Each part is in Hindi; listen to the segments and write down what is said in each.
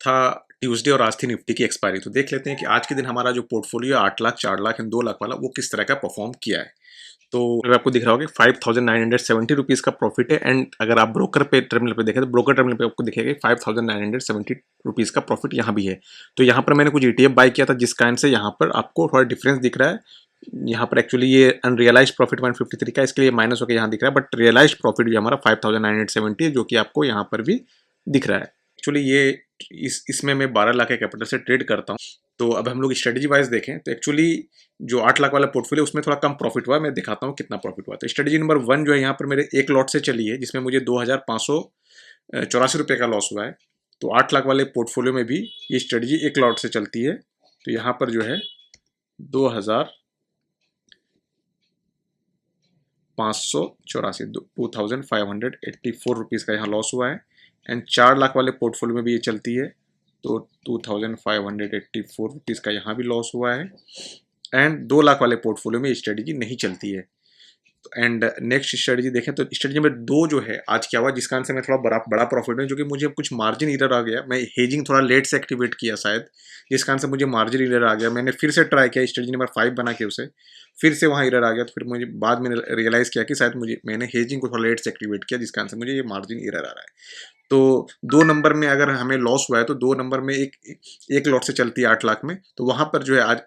था ट्यूसडे और आज थी निफ्टी की एक्सपायरी। तो देख लेते हैं कि आज के दिन हमारा जो पोर्टफोलियो 8 लाख, 4 लाख एंड 2 लाख वाला वो किस तरह का परफॉर्म किया है। तो अगर आपको दिख रहा होगा 5,970 रुपीज़ का प्रॉफिट है एंड अगर आप ब्रोकर पे टर्मिनल पे देखें तो ब्रोकर टर्मिनल पे आपको दिखेगा 5,970 रुपीज़ का प्रॉफिट यहाँ भी है। तो यहाँ पर मैंने कुछ ETF बाय किया था जिस कारण से यहाँ पर आपको थोड़ा डिफरेंस दिख रहा है। यहाँ पर एक्चुअली ये अनरियलाइज प्रॉफिट 153 का, इसके लिए माइनस होकर यहाँ दिख रहा है, बट रियलाइज प्रॉफिट भी हमारा 5,970 है जो कि आपको यहाँ पर भी दिख रहा है। एक्चुअली ये इसमें मैं 12 लाख के कैपिटल से ट्रेड करता हूँ। तो अब हम लोग स्ट्रेटजी वाइज देखें तो एक्चुअली जो 8 लाख वाला पोर्टफोलियो उसमें थोड़ा कम प्रॉफिट हुआ। मैं दिखाता हूँ कितना प्रॉफिट हुआ। तो स्ट्रेटजी नंबर 1 जो है यहाँ पर मेरे एक लॉट से चली है जिसमें मुझे 2,584 रुपये का लॉस हुआ है। तो 8 लाख वाले पोर्टफोलियो में भी ये स्ट्रेटजी एक लॉट से चलती है। तो यहाँ पर जो है 2,584 रुपीज़ का यहाँ लॉस हुआ है। एंड 4 लाख वाले पोर्टफोलियो में भी ये चलती है तो 2,584 रुपीज़ का यहाँ भी लॉस हुआ है। एंड 2 लाख वाले पोर्टफोलियो में स्ट्रेटजी नहीं चलती है। एंड नेक्स्ट स्ट्रेटजी देखें तो स्ट्रेटजी नंबर 2 जो है आज क्या हुआ जिस कारण से मैं थोड़ा बड़ा प्रॉफिट में, जो कि मुझे कुछ मार्जिन इरर आ गया। मैं हेजिंग थोड़ा लेट से एक्टिवेट किया शायद, जिस कारण से मुझे मार्जिन इरर आ गया। मैंने फिर से ट्राई किया स्ट्रेटजी नंबर 5 बना के उसे, फिर से वहाँ इरर आ गया। तो फिर मुझे बाद में रियलाइज़ किया कि शायद मैंने हेजिंग को थोड़ा लेट से एक्टिवेट किया जिस कारण से मुझे ये मार्जिन इरर आ रहा है। तो 2 नंबर में अगर हमें लॉस हुआ है तो 2 नंबर में एक लॉट से चलती है 8 लाख में, तो वहाँ पर जो है आज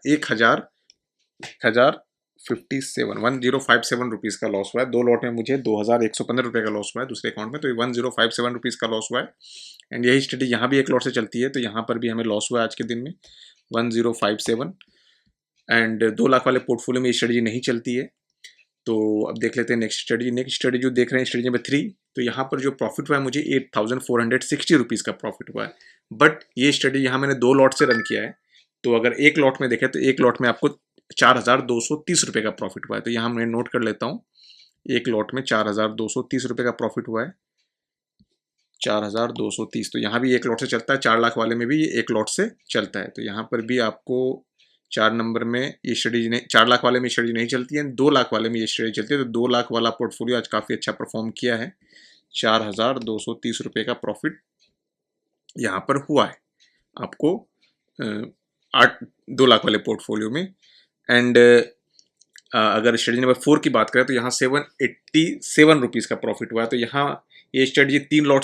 1057 रुपीज़ का लॉस हुआ है। 2 लॉट में मुझे 2,115 रुपये का लॉस हुआ है दूसरे अकाउंट में, तो 1057 रुपीज़ का लॉस हुआ है। एंड यही स्ट्रेटजी यहाँ भी एक लॉट से चलती है तो यहाँ पर भी हमें लॉस हुआ है आज के दिन में 1057। एंड 2 लाख वाले पोर्टफोलियो में ये स्ट्रेटजी नहीं चलती है। तो अब देख लेते हैं नेक्स्ट स्ट्रेटजी जो देख रहे हैं स्ट्रेटजी नंबर 3। तो यहाँ पर जो प्रॉफिट हुआ है मुझे 8,460 रुपीज़ का प्रॉफिट हुआ है। बट ये स्ट्रेटजी यहाँ मैंने 2 लॉट से रन किया है। तो अगर एक लॉट में देखें तो एक लॉट में आपको 4,230 रुपये का प्रॉफिट हुआ है। तो यहाँ मैं नोट कर लेता हूँ, एक लॉट में 4,230 रुपये का प्रॉफिट हुआ है। 4,230, तो यहाँ भी एक लॉट से चलता है। 4 लाख वाले में भी ये एक लॉट से चलता है। तो यहाँ पर भी आपको 4 नंबर में ये स्ट्रेटजी नहीं, 4 लाख वाले में स्ट्रेटजी नहीं चलती है, 2 लाख वाले में ये स्ट्रेटजी चलती है। तो 2 लाख वाला पोर्टफोलियो आज काफ़ी अच्छा परफॉर्म किया है। 4,230 रुपये का प्रॉफिट यहाँ पर हुआ है आपको 2 लाख वाले पोर्टफोलियो में। एंड अगर स्ट्रेटजी नंबर 4 की बात करें तो यहाँ 787 रुपीज़ का प्रॉफिट हुआ है। तो यहाँ ये स्ट्रेटजी 3 लॉट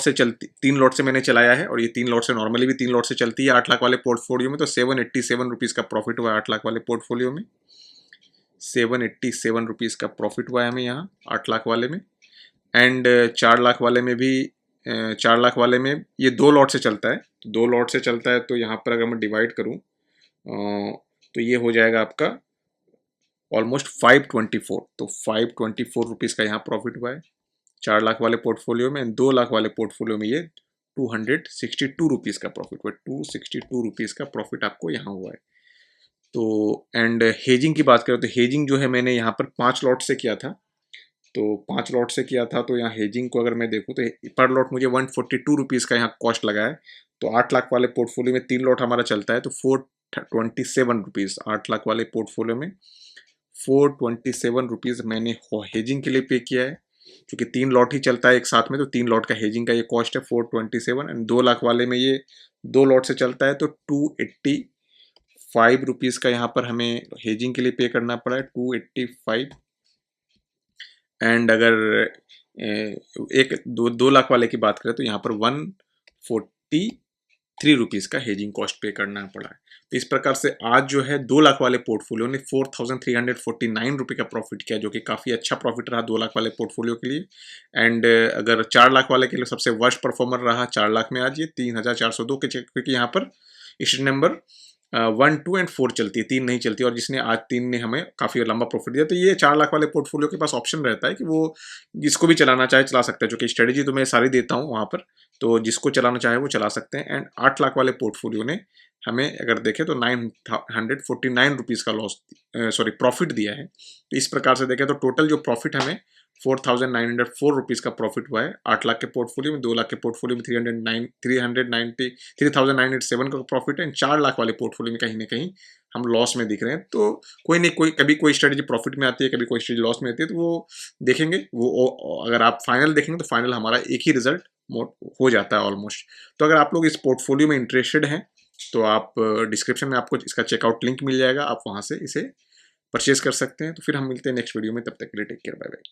से मैंने चलाया है और ये 3 लॉट से नॉर्मली भी 3 लॉट से चलती है 8 लाख वाले पोर्टफोलियो में। तो 787 रुपीज़ का प्रॉफिट हुआ है 8 लाख वाले पोर्टफोलियो में। 787 रुपीज़ का प्रॉफिट हुआ है हमें यहाँ 8 लाख वाले में। एंड 4 लाख वाले में भी 4 लाख वाले में ये 2 लॉट से चलता है। तो 2 लॉट से चलता है तो यहाँ पर अगर मैं डिवाइड करूँ तो ये हो जाएगा आपका ऑलमोस्ट 524। तो 524 रुपीज़ का यहाँ प्रॉफिट हुआ है 4 लाख वाले पोर्टफोलियो में। 2 लाख वाले पोर्टफोलियो में ये 262 रुपीज़ का प्रॉफिट हुआ है। 262 रुपीज़ का प्रॉफिट आपको यहाँ हुआ है। तो एंड हेजिंग की बात करें तो हेजिंग जो है मैंने यहाँ पर 5 लॉट से किया था। तो 5 लॉट से किया था तो यहाँ हेजिंग को अगर मैं देखूँ तो पर लॉट मुझे 142 रुपीज़ का यहाँ कॉस्ट लगा है। तो 8 लाख वाले पोर्टफोलियो में 3 लॉट हमारा चलता है तो 427 रुपीज़ 8 लाख वाले पोर्टफोलियो में 427 रुपीज़ मैंने हेजिंग के लिए पे किया है। क्योंकि 3 लॉट ही चलता है एक साथ में तो 3 लॉट का हेजिंग का ये कॉस्ट है 427। एंड 2 लाख वाले में ये 2 लॉट से चलता है तो 285 रुपीज़ का यहाँ पर हमें हेजिंग के लिए पे करना पड़ा है 285। एंड अगर एक 2 लाख वाले की बात करें तो यहाँ पर 143 रुपीज़ का हेजिंग कॉस्ट पे करना पड़ा है। तो इस प्रकार से आज जो है 2 लाख वाले पोर्टफोलियो ने 4,349 रुपये का प्रॉफिट किया, जो कि काफ़ी अच्छा प्रॉफिट रहा 2 लाख वाले पोर्टफोलियो के लिए। एंड अगर 4 लाख वाले के लिए सबसे वर्स्ट परफॉर्मर रहा 4 लाख में आज ये 3,402 के चेक, क्योंकि यहाँ पर स्टेट नंबर 1, 2 एंड 4 चलती है, 3 नहीं चलती। और जिसने आज 3 ने हमें काफ़ी लंबा प्रॉफिट दिया। तो ये 4 लाख वाले पोर्टफोलियो के पास ऑप्शन रहता है कि वो जिसको भी चलाना चाहे चला सकता है, जो कि स्ट्रेटजी तो मैं सारी देता हूँ वहाँ पर। तो जिसको चलाना चाहे वो चला सकते हैं। एंड 8 लाख वाले पोर्टफोलियो ने हमें अगर देखें तो 949 रुपीज़ का प्रॉफिट दिया है। तो इस प्रकार से देखें तो टोटल जो प्रॉफिट हमें 4,904 रुपीज़ का प्रॉफिट हुआ है 8 लाख के पोर्टफोलियो में। 2 लाख के पोर्टफोलियो में 3,987 का प्रॉफिट है। 4 लाख वाले पोर्टफोलियो में कहीं ना कहीं हम लॉस में दिख रहे हैं। तो कोई नहीं, कभी कोई स्ट्रेटजी प्रॉफिट में आती है, कभी कोई स्ट्रेटजी लॉस में आती है, तो वो देखेंगे। वो अगर आप फाइनल देखेंगे तो फाइनल हमारा एक ही रिजल्ट हो जाता है ऑलमोस्ट। तो अगर आप लोग इस पोर्टफोलियो में इंटरेस्टेड हैं तो आप डिस्क्रिप्शन में आपको इसका चेकआउट लिंक मिल जाएगा, आप वहाँ से इसे परचेज कर सकते हैं। तो फिर हम मिलते हैं नेक्स्ट वीडियो में, तब तक के लिए टेक केयर, बाय बाय।